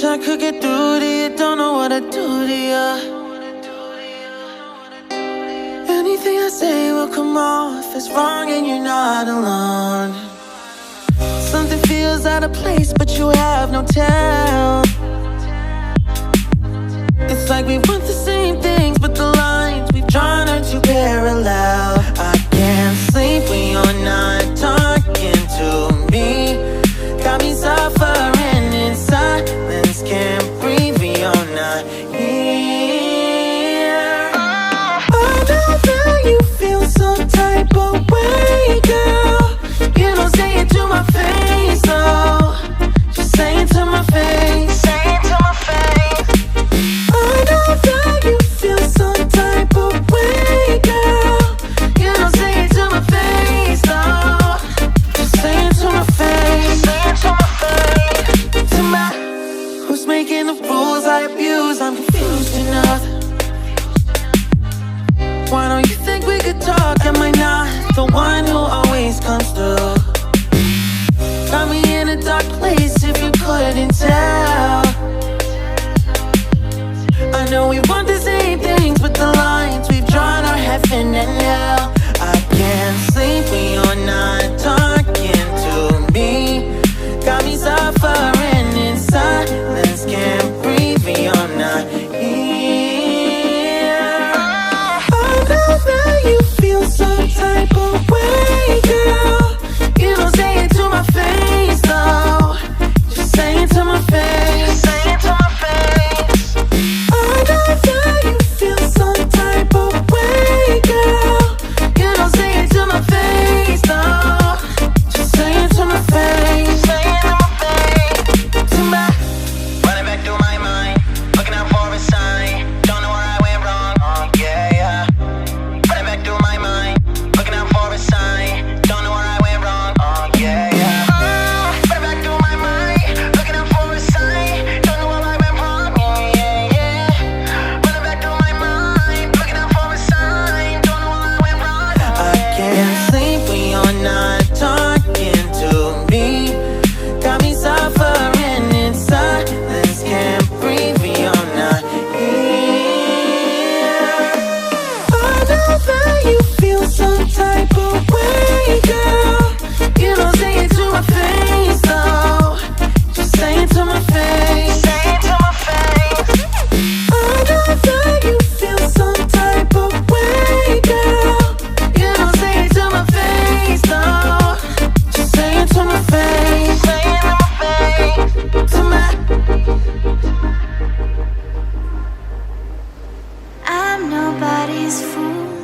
I could get through to you, don't know what I'd do to you. Anything I say will come off as wrong and you're not alone. Something feels out of place but you have no tell. It's like we want the same things but the lines we've drawn are too parallel. I can't sleep when you're not talking to me. Got me suffering in silence, can't breathe when you're not here. I know that you feel some type of way, girl. You don't say it to my face, though. Just say it to my face. Say it to my face. I know that you feel some type of way, girl. You don't say it to my face, though. Just say it to my face. Say it to my face. To my, who's making the rules I abuse? I'm confused enough. Why don't you think we could talk? Am I not the one who always comes through? Got me in a dark place if you couldn't tell. I know we want the same things, but the lines we've drawn are heaven and hell. I can't sleep when you're not talking to me. Got me suffering in silence, can't breathe when you're not here. I know that you feel some type of way, girl. You don't say it to my face, though. Just say it to my face. Say it to my face. I know that you feel some type of way, girl. You don't say it to my face, though. Just say it to my face. Say it to my face. To my, running back through my mind, looking out for a sign. Don't know where I went wrong. Oh yeah, yeah. Running back through my mind, looking out for a sign. Don't know where I went wrong. Oh yeah, yeah. Running back through my mind, looking out for a sign. Don't know where I went wrong. Yeah, yeah, yeah. Running back through my mind, looking out for a sign. Don't know where I went wrong. I can't sleep when you're not talking to me. Got me suffering in silence, can't breathe when you're not here. I know that you feel some type of way, girl. You don't say it to my face, though. Just say it to my face. Say it to my face. I know that you feel some type of way, girl. You don't say it to my face, though. Just say it to my face. Say it to my face. To my, I'm nobody's fool.